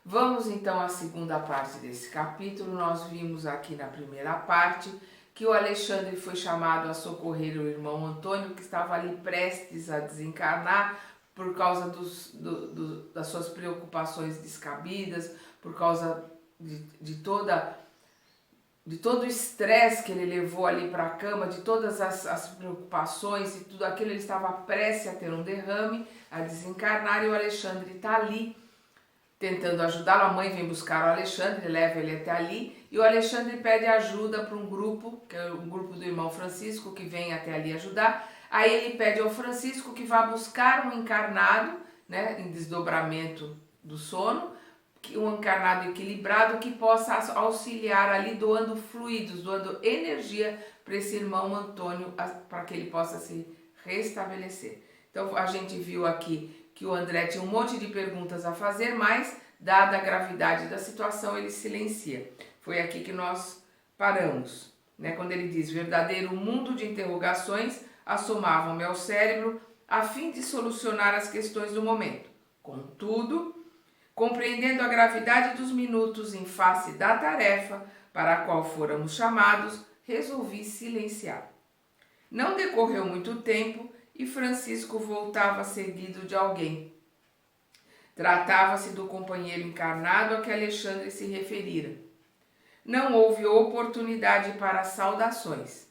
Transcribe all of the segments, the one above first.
Vamos então à segunda parte desse capítulo. Nós vimos aqui na primeira parte que o Alexandre foi chamado a socorrer o irmão Antônio, que estava ali prestes a desencarnar por causa das suas preocupações descabidas, por causa de todo o estresse que ele levou ali para a cama, de todas as preocupações e tudo aquilo. Ele estava prestes a ter um derrame, a desencarnar, e o Alexandre está ali tentando ajudá-lo. A mãe vem buscar o Alexandre, leva ele até ali, e o Alexandre pede ajuda para um grupo, que é um grupo do irmão Francisco, que vem até ali ajudar. Aí ele pede ao Francisco que vá buscar um encarnado, né, em desdobramento do sono, um encarnado equilibrado que possa auxiliar ali, doando fluidos, doando energia para esse irmão Antônio, para que ele possa se restabelecer. Então a gente viu aqui que o André tinha um monte de perguntas a fazer, mas dada a gravidade da situação ele silencia. Foi aqui que nós paramos, né? Quando ele diz: verdadeiro mundo de interrogações assomavam-me ao cérebro a fim de solucionar as questões do momento. Contudo, compreendendo a gravidade dos minutos em face da tarefa para a qual fôramos chamados, resolvi silenciar. Não decorreu muito tempo e Francisco voltava seguido de alguém. Tratava-se do companheiro encarnado a que Alexandre se referira. Não houve oportunidade para saudações.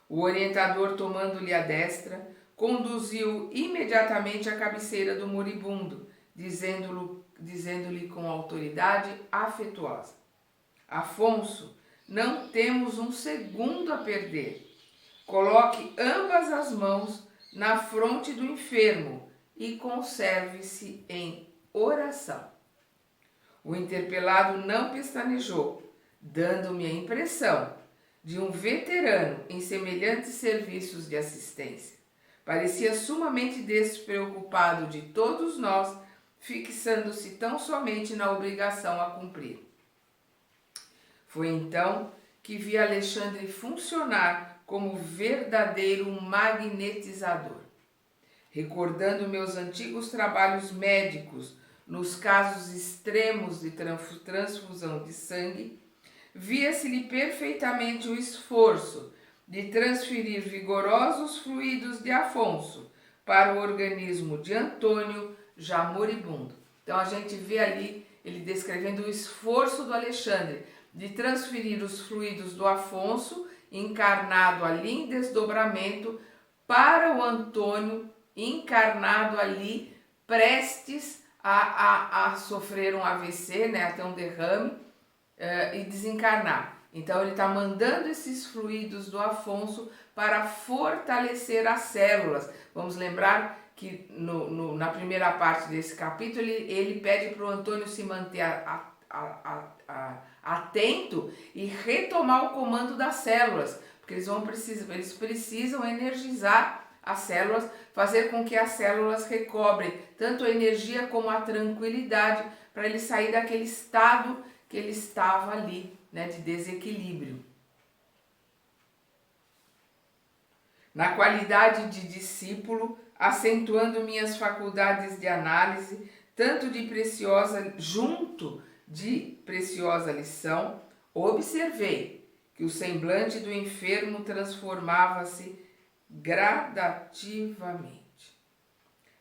O orientador, tomando-lhe a destra, conduziu imediatamente à cabeceira do moribundo, dizendo-lhe com autoridade afetuosa: Afonso, não temos um segundo a perder. Coloque ambas as mãos na fronte do enfermo e conserve-se em oração. O interpelado não pestanejou, dando-me a impressão de um veterano em semelhantes serviços de assistência. Parecia sumamente despreocupado de todos nós, fixando-se tão somente na obrigação a cumprir. Foi então que vi Alexandre funcionar como verdadeiro magnetizador. Recordando meus antigos trabalhos médicos nos casos extremos de transfusão de sangue, via-se-lhe perfeitamente o esforço de transferir vigorosos fluidos de Afonso para o organismo de Antônio, já moribundo. Então a gente vê ali ele descrevendo o esforço do Alexandre de transferir os fluidos do Afonso, encarnado ali em desdobramento, para o Antônio, encarnado ali, prestes a sofrer um AVC, né, até um derrame, e desencarnar. Então ele está mandando esses fluidos do Afonso para fortalecer as células. Vamos lembrar que na primeira parte desse capítulo ele pede para o Antônio se manter atento e retomar o comando das células, porque eles precisam energizar as células, fazer com que as células recobrem tanto a energia como a tranquilidade, para ele sair daquele estado que ele estava ali, né, de desequilíbrio. Na qualidade de discípulo, acentuando minhas faculdades de análise, tanto de preciosa lição, observei que o semblante do enfermo transformava-se gradativamente.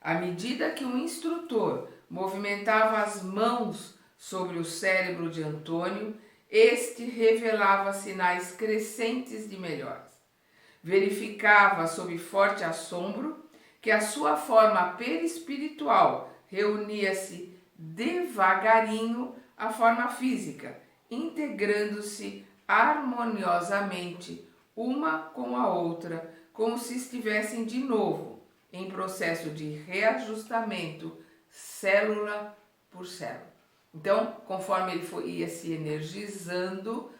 À medida que o instrutor movimentava as mãos sobre o cérebro de Antônio, este revelava sinais crescentes de melhoras. Verificava sob forte assombro que a sua forma perispiritual reunia-se devagarinho à forma física, integrando-se harmoniosamente uma com a outra, como se estivessem de novo em processo de reajustamento, célula por célula. Então, conforme ele ia se energizando,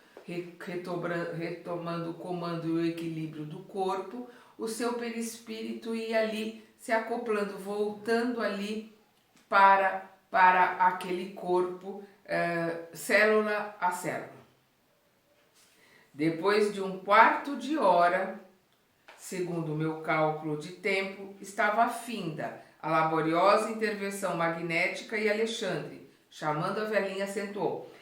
retomando o comando e o equilíbrio do corpo, o seu perispírito ia ali se acoplando, voltando ali para aquele corpo, célula a célula. Depois de um quarto de hora, segundo o meu cálculo de tempo, estava finda a laboriosa intervenção magnética e Alexandre, Chamando a velhinha, acentuou.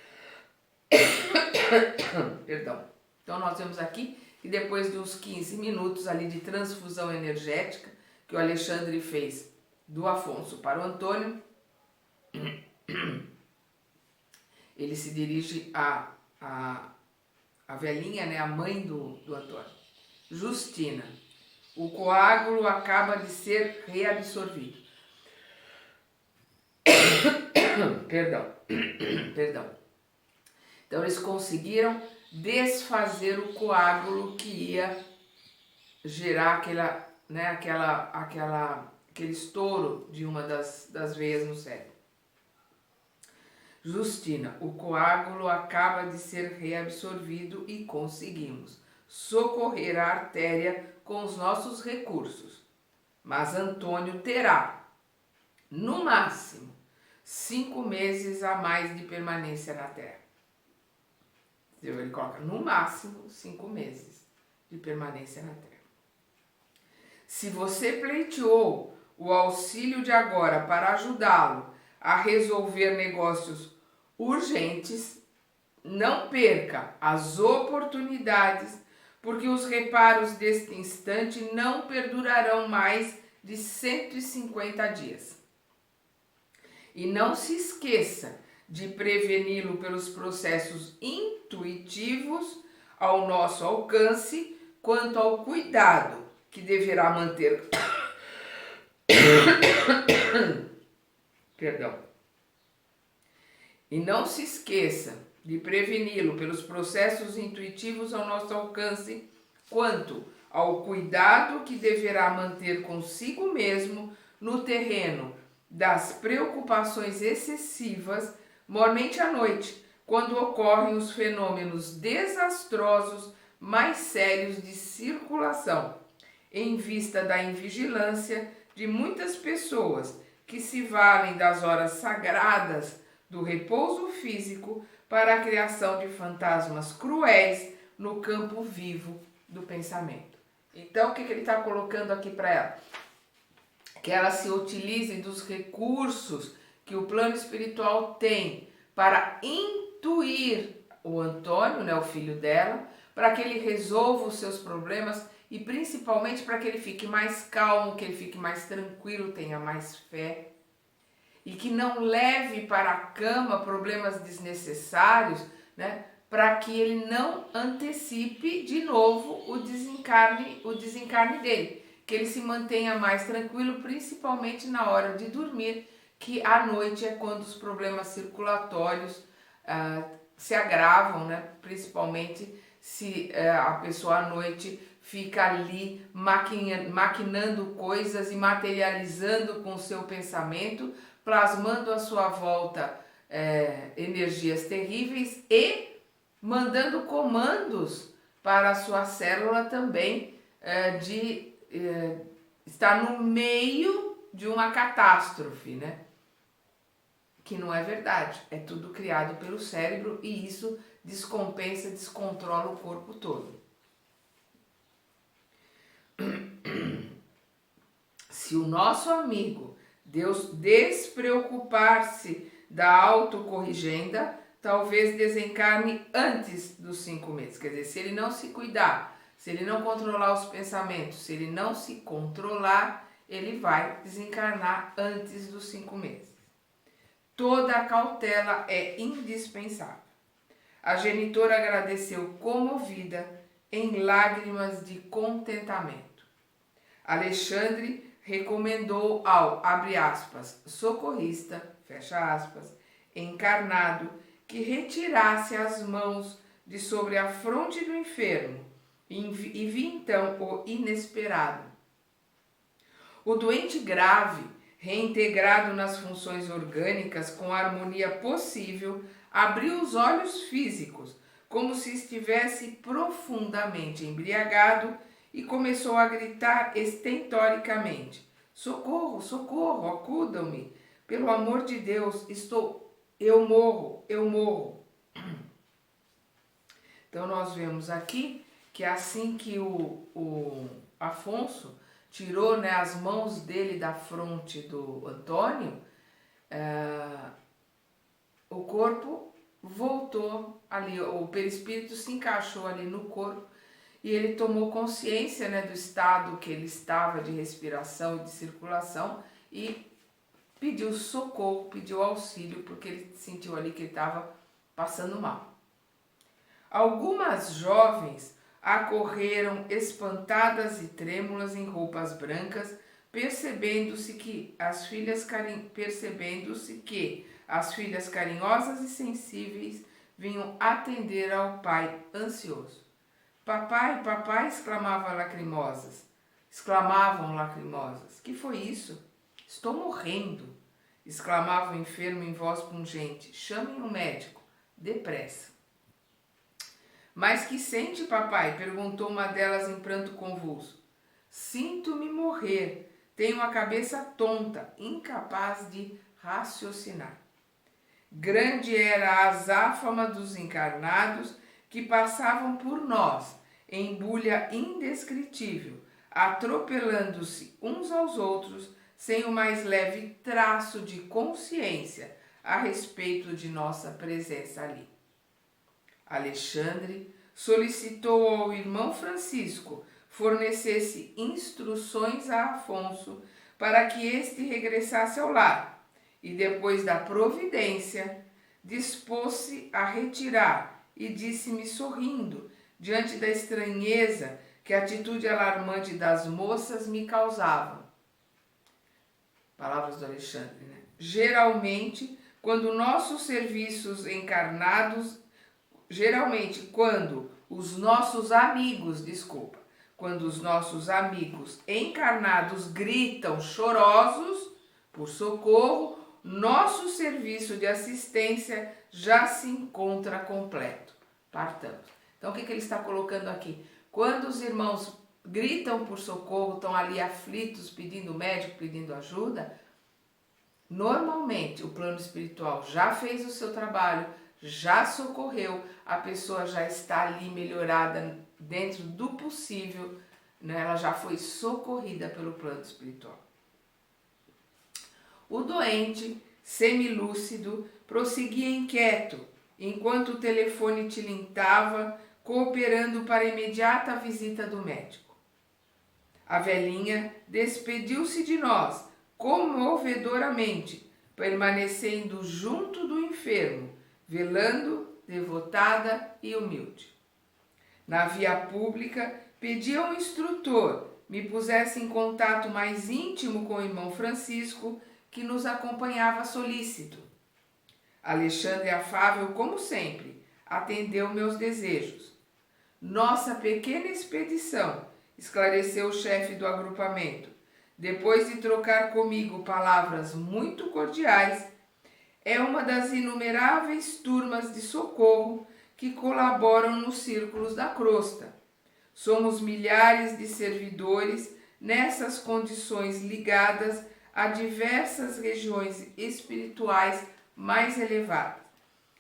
Perdão. Então nós vemos aqui que depois de uns 15 minutos ali de transfusão energética que o Alexandre fez do Afonso para o Antônio, ele se dirige a velhinha, né, a mãe do Antônio. Justina, o coágulo acaba de ser reabsorvido. Perdão. Então eles conseguiram desfazer o coágulo que ia gerar aquele estouro de uma das veias no cérebro. Justina, o coágulo acaba de ser reabsorvido e conseguimos socorrer a artéria com os nossos recursos. Mas Antônio terá, no máximo, 5 meses a mais de permanência na Terra. Ele coloca, no máximo, 5 meses de permanência na Terra. Se você pleiteou o auxílio de agora para ajudá-lo a resolver negócios urgentes, não perca as oportunidades, porque os reparos deste instante não perdurarão mais de 150 dias. E não se esqueça de preveni-lo pelos processos intuitivos ao nosso alcance, quanto ao cuidado que deverá manter. Perdão. E não se esqueça de preveni-lo pelos processos intuitivos ao nosso alcance, quanto ao cuidado que deverá manter consigo mesmo no terreno das preocupações excessivas, mormente à noite, quando ocorrem os fenômenos desastrosos mais sérios de circulação, em vista da invigilância de muitas pessoas que se valem das horas sagradas do repouso físico para a criação de fantasmas cruéis no campo vivo do pensamento. Então, o que ele está colocando aqui para ela? Que ela se utilize dos recursos que o plano espiritual tem para intuir o Antônio, né, o filho dela, para que ele resolva os seus problemas e principalmente para que ele fique mais calmo, que ele fique mais tranquilo, tenha mais fé. E que não leve para a cama problemas desnecessários, né, para que ele não antecipe de novo o desencarne dele. Que ele se mantenha mais tranquilo, principalmente na hora de dormir, que à noite é quando os problemas circulatórios se agravam, né? Principalmente se a pessoa à noite fica ali maquinando coisas e materializando com o seu pensamento, plasmando à sua volta energias terríveis e mandando comandos para a sua célula também de estar no meio de uma catástrofe, né? Que não é verdade, é tudo criado pelo cérebro e isso descompensa, descontrola o corpo todo. Se o nosso amigo Deus despreocupar-se da autocorrigenda, talvez desencarne antes dos 5 meses. Quer dizer, se ele não se cuidar, se ele não controlar os pensamentos, se ele não se controlar, ele vai desencarnar antes dos 5 meses. Toda a cautela é indispensável. A genitora agradeceu comovida, em lágrimas de contentamento. Alexandre recomendou ao, abre aspas, socorrista, fecha aspas, encarnado, que retirasse as mãos de sobre a fronte do enfermo e vi então o inesperado. O doente grave, reintegrado nas funções orgânicas com a harmonia possível, abriu os olhos físicos, como se estivesse profundamente embriagado, e começou a gritar estentoricamente: socorro, socorro, acudam-me, pelo amor de Deus, eu morro. Então nós vemos aqui que assim que o Afonso tirou, né, as mãos dele da fronte do Antônio, o corpo voltou ali, o perispírito se encaixou ali no corpo e ele tomou consciência, né, do estado que ele estava de respiração e de circulação e pediu socorro, pediu auxílio, porque ele sentiu ali que ele estava passando mal. Algumas jovens acorreram espantadas e trêmulas em roupas brancas, percebendo-se que as filhas carinhosas e sensíveis vinham atender ao pai ansioso. Papai, papai, exclamavam lacrimosas. Que foi isso? Estou morrendo, exclamava o enfermo em voz pungente. Chamem um médico, depressa. Mas que sente, papai? Perguntou uma delas em pranto convulso. Sinto-me morrer. Tenho a cabeça tonta, incapaz de raciocinar. Grande era a azáfama dos encarnados que passavam por nós, em bulha indescritível, atropelando-se uns aos outros, sem o mais leve traço de consciência a respeito de nossa presença ali. Alexandre solicitou ao irmão Francisco fornecesse instruções a Afonso para que este regressasse ao lar e, depois da providência, dispôs-se a retirar e disse-me sorrindo, diante da estranheza que a atitude alarmante das moças me causava. Palavras do Alexandre, né? Geralmente, quando os nossos amigos encarnados gritam chorosos por socorro, nosso serviço de assistência já se encontra completo. Partamos. Então, o que ele está colocando aqui? Quando os irmãos gritam por socorro, estão ali aflitos, pedindo médico, pedindo ajuda, normalmente o plano espiritual já fez o seu trabalho, já socorreu, a pessoa já está ali melhorada dentro do possível, né? Ela já foi socorrida pelo plano espiritual. O doente, semilúcido, prosseguia inquieto, enquanto o telefone tilintava, cooperando para a imediata visita do médico. A velhinha despediu-se de nós, comovedoramente, permanecendo junto do enfermo, velando, devotada e humilde. Na via pública, pedi ao instrutor me pusesse em contato mais íntimo com o irmão Francisco, que nos acompanhava solícito. Alexandre, afável como sempre, atendeu meus desejos. Nossa pequena expedição, esclareceu o chefe do agrupamento, depois de trocar comigo palavras muito cordiais, é uma das inumeráveis turmas de socorro que colaboram nos círculos da crosta. Somos milhares de servidores nessas condições ligadas a diversas regiões espirituais mais elevadas.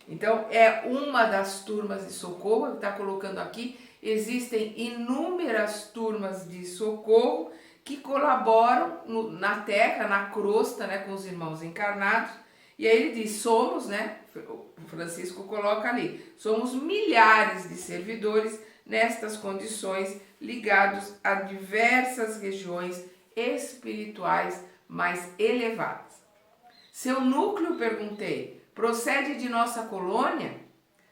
Então, é uma das turmas de socorro, que está colocando aqui, existem inúmeras turmas de socorro que colaboram na terra, na crosta, né, com os irmãos encarnados. E aí ele diz, somos, né, o Francisco coloca ali, somos milhares de servidores nestas condições ligados a diversas regiões espirituais mais elevadas. Seu núcleo, perguntei, procede de nossa colônia?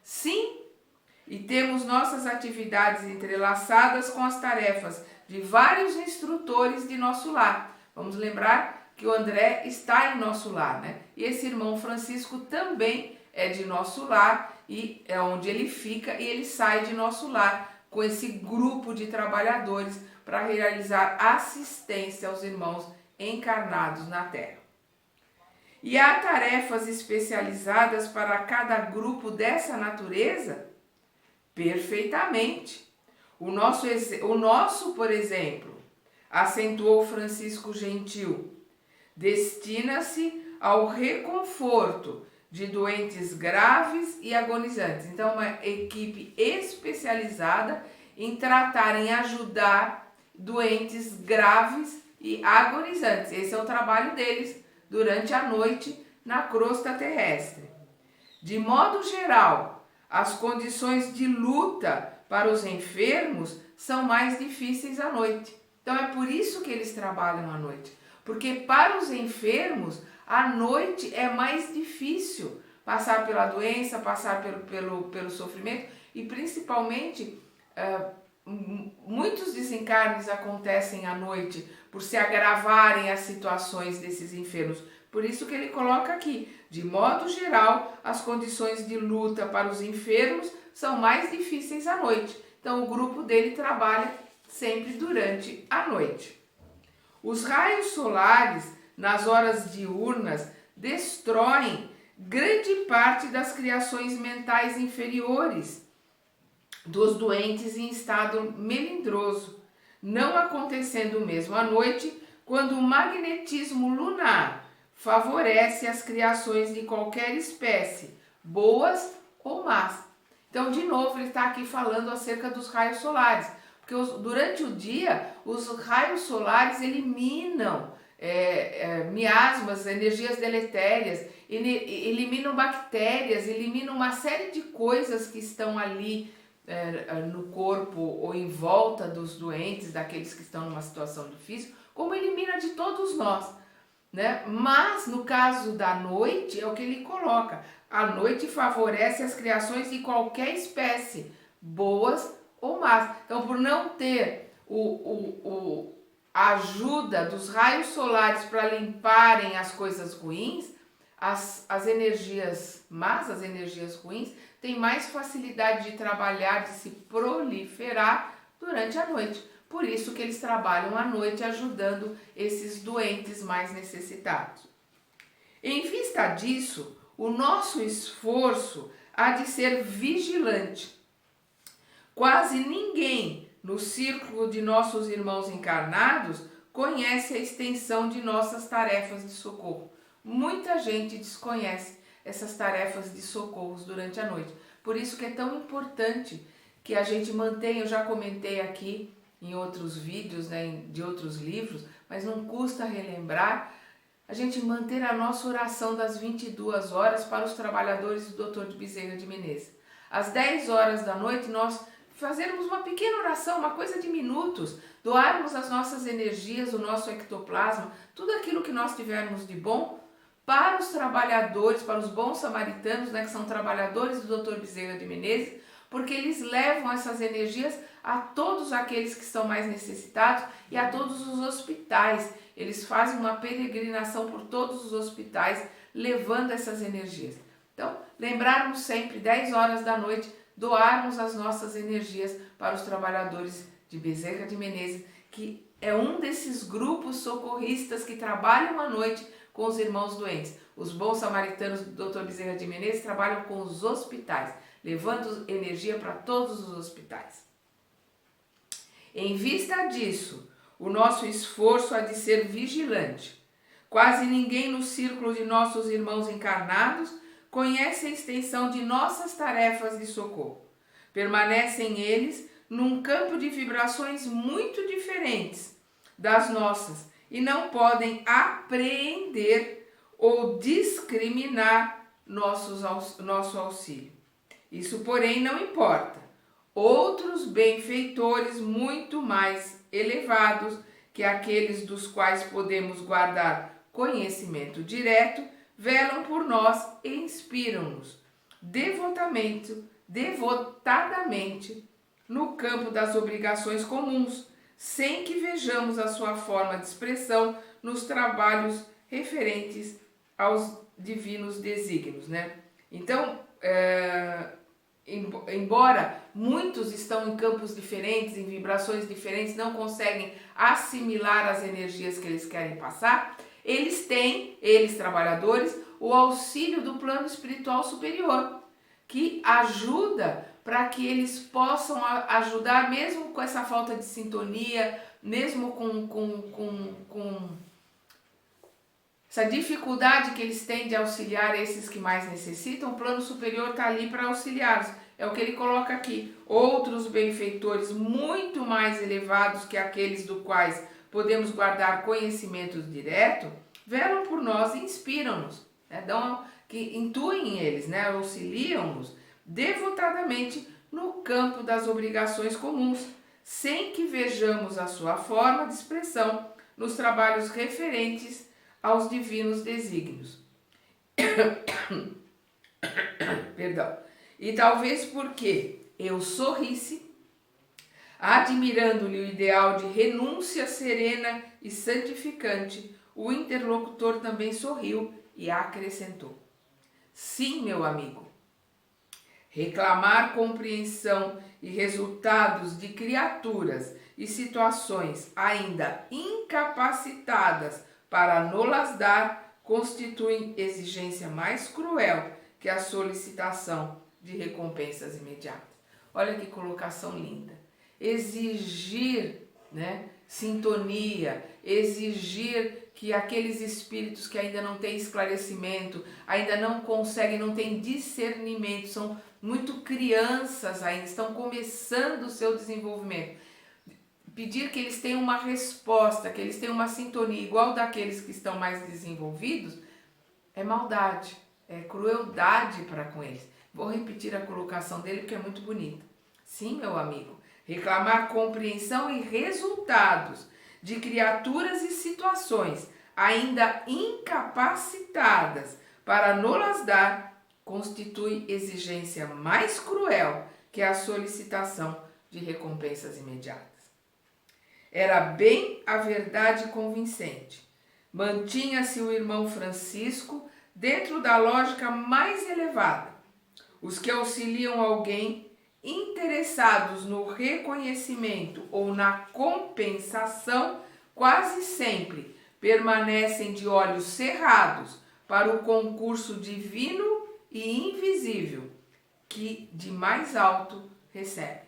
Sim, e temos nossas atividades entrelaçadas com as tarefas de vários instrutores de nosso lar. Vamos lembrar que o André está em nosso lar, né? E esse irmão Francisco também é de nosso lar e é onde ele fica e ele sai de nosso lar com esse grupo de trabalhadores para realizar assistência aos irmãos encarnados na Terra. E há tarefas especializadas para cada grupo dessa natureza? Perfeitamente. O nosso, por exemplo, acentuou Francisco Gentil, destina-se ao reconforto de doentes graves e agonizantes. Então, uma equipe especializada em tratar, em ajudar doentes graves e agonizantes. Esse é o trabalho deles durante a noite na crosta terrestre. De modo geral, as condições de luta para os enfermos são mais difíceis à noite. Então é por isso que eles trabalham à noite. Porque para os enfermos, à noite é mais difícil passar pela doença, passar pelo sofrimento e principalmente muitos desencarnes acontecem à noite por se agravarem as situações desses enfermos. Por isso que ele coloca aqui, de modo geral, as condições de luta para os enfermos são mais difíceis à noite. Então o grupo dele trabalha sempre durante a noite. Os raios solares, nas horas diurnas, destroem grande parte das criações mentais inferiores dos doentes em estado melindroso, não acontecendo o mesmo à noite, quando o magnetismo lunar favorece as criações de qualquer espécie, boas ou más. Então, de novo, ele está aqui falando acerca dos raios solares, porque durante o dia, os raios solares eliminam miasmas, energias deletérias, eliminam bactérias, eliminam uma série de coisas que estão ali no corpo ou em volta dos doentes, daqueles que estão numa situação difícil, como elimina de todos nós, né? Mas no caso da noite, é o que ele coloca, a noite favorece as criações de qualquer espécie, boas ou más. Então, por não ter a ajuda dos raios solares para limparem as coisas ruins, as energias más, as energias ruins, têm mais facilidade de trabalhar, de se proliferar durante a noite. Por isso que eles trabalham à noite ajudando esses doentes mais necessitados. Em vista disso, o nosso esforço há de ser vigilante. Quase ninguém no círculo de nossos irmãos encarnados conhece a extensão de nossas tarefas de socorro. Muita gente desconhece essas tarefas de socorro durante a noite. Por isso que é tão importante que a gente mantenha, eu já comentei aqui em outros vídeos, né, de outros livros, mas não custa relembrar, a gente manter a nossa oração das 22 horas para os trabalhadores do Dr. de Bezerra de Menezes. Às 10 horas da noite, nós fazermos uma pequena oração, uma coisa de minutos, doarmos as nossas energias, o nosso ectoplasma, tudo aquilo que nós tivermos de bom, para os trabalhadores, para os bons samaritanos, né, que são trabalhadores do Dr. Bezerra de Menezes, porque eles levam essas energias a todos aqueles que são mais necessitados e a todos os hospitais. Eles fazem uma peregrinação por todos os hospitais, levando essas energias. Então, lembrarmos sempre, 10 horas da noite, doarmos as nossas energias para os trabalhadores de Bezerra de Menezes, que é um desses grupos socorristas que trabalham à noite com os irmãos doentes. Os bons samaritanos do Dr. Bezerra de Menezes trabalham com os hospitais, levando energia para todos os hospitais. Em vista disso, o nosso esforço há de ser vigilante. Quase ninguém no círculo de nossos irmãos encarnados conhece a extensão de nossas tarefas de socorro. Permanecem eles num campo de vibrações muito diferentes das nossas e não podem apreender ou discriminar nosso auxílio. Isso, porém, não importa. Outros benfeitores muito mais elevados que aqueles dos quais podemos guardar conhecimento direto, velam por nós e inspiram-nos devotadamente no campo das obrigações comuns, sem que vejamos a sua forma de expressão nos trabalhos referentes aos divinos desígnios, né? Então, embora muitos estão em campos diferentes, em vibrações diferentes, não conseguem assimilar as energias que eles querem passar, eles têm, trabalhadores, o auxílio do plano espiritual superior, que ajuda para que eles possam ajudar mesmo com essa falta de sintonia, mesmo com essa dificuldade que eles têm de auxiliar esses que mais necessitam. O plano superior está ali para auxiliá-los. É o que ele coloca aqui. Outros benfeitores muito mais elevados que aqueles do quais podemos guardar conhecimento direto, velam por nós e inspiram-nos, né? que intuem eles, né, auxiliam-nos devotadamente no campo das obrigações comuns, sem que vejamos a sua forma de expressão nos trabalhos referentes aos divinos desígnios. Perdão. E talvez porque eu sorrisse, admirando-lhe o ideal de renúncia serena e santificante, o interlocutor também sorriu e acrescentou: sim, meu amigo, reclamar compreensão e resultados de criaturas e situações ainda incapacitadas para nolas dar constituem exigência mais cruel que a solicitação de recompensas imediatas. Olha que colocação linda. Exigir, né, sintonia, exigir que aqueles espíritos que ainda não têm esclarecimento, ainda não conseguem, não têm discernimento, são muito crianças ainda, estão começando o seu desenvolvimento. Pedir que eles tenham uma resposta, que eles tenham uma sintonia igual daqueles que estão mais desenvolvidos, é maldade, é crueldade para com eles. Vou repetir a colocação dele porque é muito bonita. Sim, meu amigo, reclamar compreensão e resultados de criaturas e situações ainda incapacitadas para nolas dar constitui exigência mais cruel que a solicitação de recompensas imediatas. Era bem a verdade convincente. Mantinha-se o irmão Francisco dentro da lógica mais elevada. Os que auxiliam alguém interessados no reconhecimento ou na compensação quase sempre permanecem de olhos cerrados para o concurso divino e invisível que de mais alto recebe.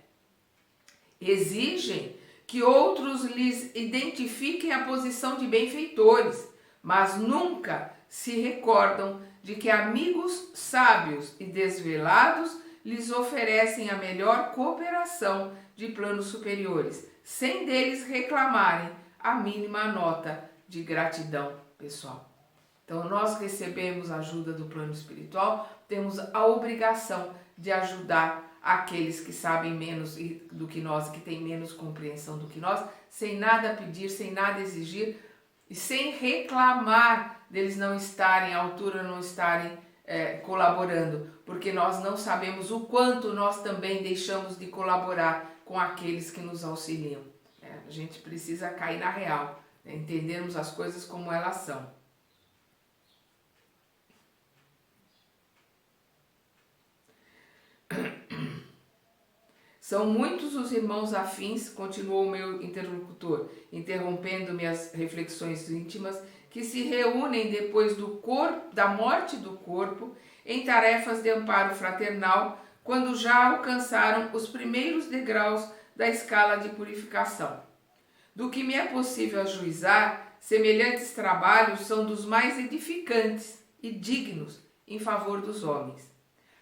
Exigem que outros lhes identifiquem a posição de benfeitores, mas nunca se recordam de que amigos sábios e desvelados lhes oferecem a melhor cooperação de planos superiores, sem deles reclamarem a mínima nota de gratidão pessoal. Então, nós recebemos a ajuda do plano espiritual, temos a obrigação de ajudar aqueles que sabem menos do que nós, que têm menos compreensão do que nós, sem nada pedir, sem nada exigir e sem reclamar deles não estarem à altura, não estarem colaborando, porque nós não sabemos o quanto nós também deixamos de colaborar com aqueles que nos auxiliam. A gente precisa cair na real, entendermos as coisas como elas são. São muitos os irmãos afins, continuou o meu interlocutor, interrompendo minhas reflexões íntimas, que se reúnem depois da morte do corpo em tarefas de amparo fraternal, quando já alcançaram os primeiros degraus da escala de purificação. Do que me é possível ajuizar, semelhantes trabalhos são dos mais edificantes e dignos em favor dos homens.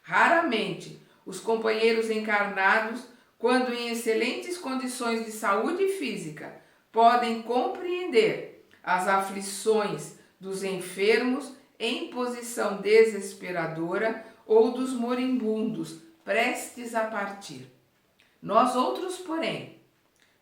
Raramente os companheiros encarnados, quando em excelentes condições de saúde física, podem compreender as aflições dos enfermos em posição desesperadora ou dos moribundos prestes a partir. Nós outros, porém,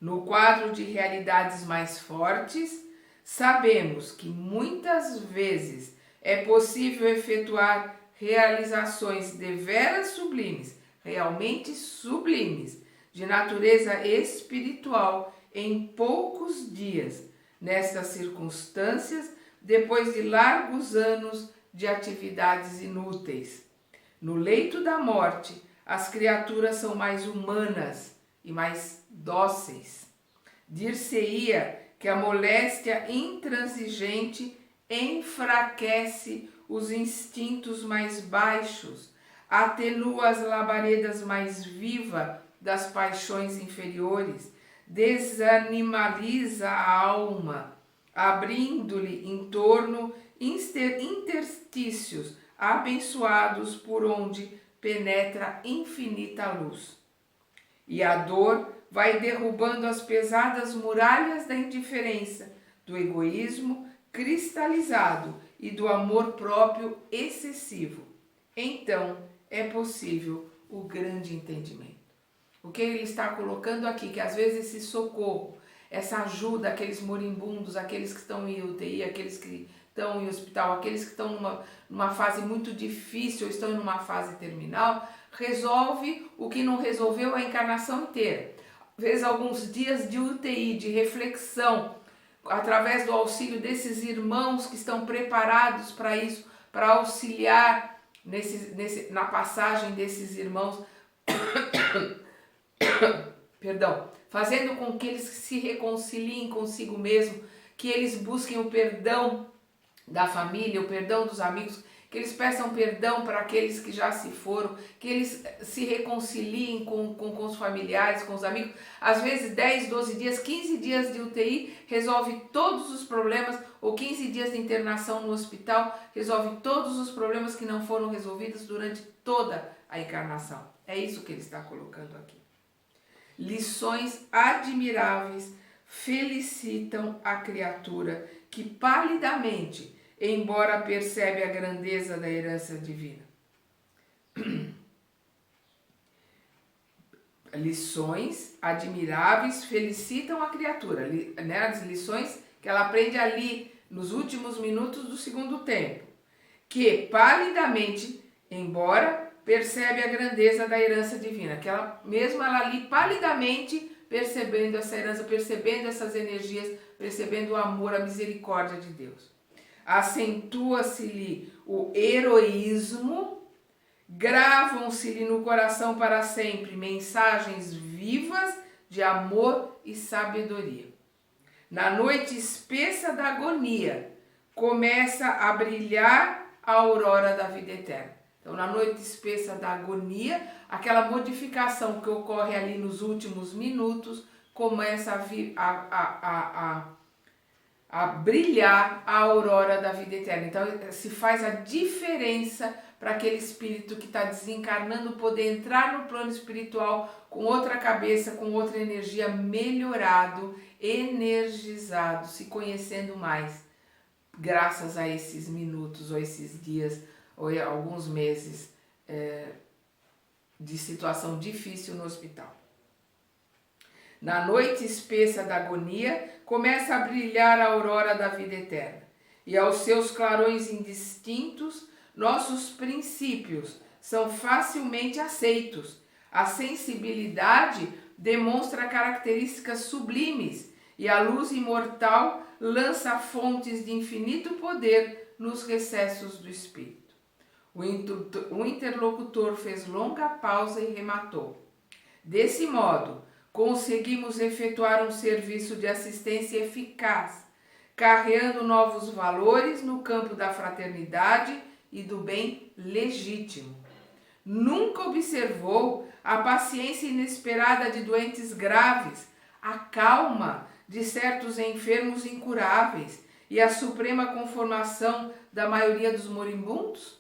no quadro de realidades mais fortes, sabemos que muitas vezes é possível efetuar realizações deveras sublimes, realmente sublimes, de natureza espiritual em poucos dias, nestas circunstâncias, depois de largos anos de atividades inúteis. No leito da morte, as criaturas são mais humanas e mais dóceis. Dir-se-ia que a moléstia intransigente enfraquece os instintos mais baixos, atenua as labaredas mais vivas das paixões inferiores, desanimaliza a alma, abrindo-lhe em torno interstícios abençoados por onde penetra infinita luz. E a dor vai derrubando as pesadas muralhas da indiferença, do egoísmo cristalizado e do amor próprio excessivo. Então é possível o grande entendimento. O que ele está colocando aqui, que às vezes esse socorro, essa ajuda àqueles moribundos, aqueles que estão em UTI, aqueles que estão em hospital, aqueles que estão numa fase muito difícil, ou estão em uma fase terminal, resolve o que não resolveu a encarnação inteira. Às vezes alguns dias de UTI, de reflexão, através do auxílio desses irmãos que estão preparados para isso, para auxiliar na passagem desses irmãos, perdão, fazendo com que eles se reconciliem consigo mesmo, que eles busquem o perdão da família, o perdão dos amigos, que eles peçam perdão para aqueles que já se foram, que eles se reconciliem com os familiares, com os amigos. Às vezes 10, 12 dias, 15 dias de UTI resolve todos os problemas, ou 15 dias de internação no hospital resolve todos os problemas que não foram resolvidos durante toda a encarnação. É isso que ele está colocando aqui. Lições admiráveis felicitam a criatura que palidamente, embora percebe a grandeza da herança divina. Lições admiráveis felicitam a criatura, né? As lições que ela aprende ali nos últimos minutos do segundo tempo, que palidamente, embora percebe a grandeza da herança divina, que ela ali palidamente percebendo essa herança, percebendo essas energias, percebendo o amor, a misericórdia de Deus. Acentua-se-lhe o heroísmo, gravam-se-lhe no coração para sempre mensagens vivas de amor e sabedoria. Na noite espessa da agonia, começa a brilhar a aurora da vida eterna. Então, na noite espessa da agonia, aquela modificação que ocorre ali nos últimos minutos, começa a brilhar a aurora da vida eterna. Então, se faz a diferença para aquele espírito que está desencarnando poder entrar no plano espiritual com outra cabeça, com outra energia, melhorado, energizado, se conhecendo mais, graças a esses minutos ou esses dias ou alguns meses de situação difícil no hospital. Na noite espessa da agonia, começa a brilhar a aurora da vida eterna, e aos seus clarões indistintos, nossos princípios são facilmente aceitos. A sensibilidade demonstra características sublimes, e a luz imortal lança fontes de infinito poder nos recessos do espírito. O interlocutor fez longa pausa e rematou. Desse modo, conseguimos efetuar um serviço de assistência eficaz, carreando novos valores no campo da fraternidade e do bem legítimo. Nunca observou a paciência inesperada de doentes graves, a calma de certos enfermos incuráveis e a suprema conformação da maioria dos moribundos?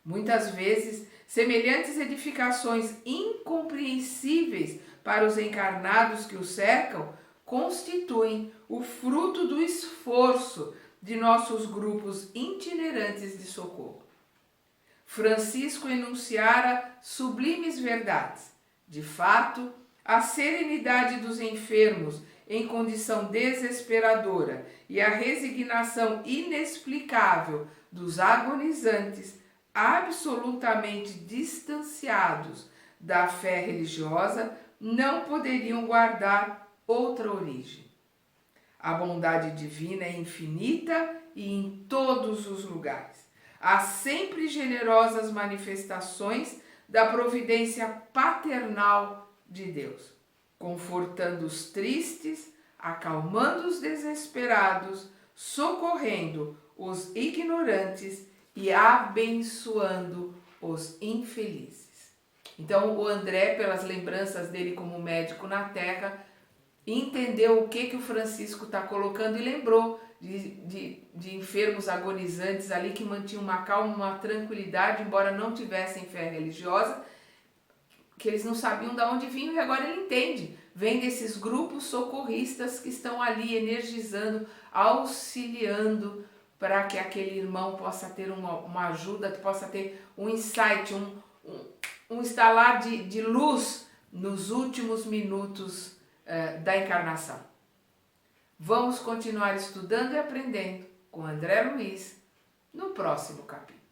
Muitas vezes, semelhantes edificações incompreensíveis para os encarnados que o cercam constituem o fruto do esforço de nossos grupos itinerantes de socorro. Francisco enunciara sublimes verdades. De fato, a serenidade dos enfermos em condição desesperadora e a resignação inexplicável dos agonizantes, absolutamente distanciados da fé religiosa, não poderiam guardar outra origem. A bondade divina é infinita e em todos os lugares. Há sempre generosas manifestações da providência paternal de Deus, confortando os tristes, acalmando os desesperados, socorrendo os ignorantes e abençoando os infelizes. Então, o André, pelas lembranças dele como médico na Terra, entendeu o que o Francisco está colocando e lembrou de enfermos agonizantes ali que mantinham uma calma, uma tranquilidade, embora não tivessem fé religiosa, que eles não sabiam de onde vinham, e agora ele entende. Vem desses grupos socorristas que estão ali energizando, auxiliando para que aquele irmão possa ter uma ajuda, possa ter um insight, um estalar de luz nos últimos minutos da encarnação. Vamos continuar estudando e aprendendo com André Luiz no próximo capítulo.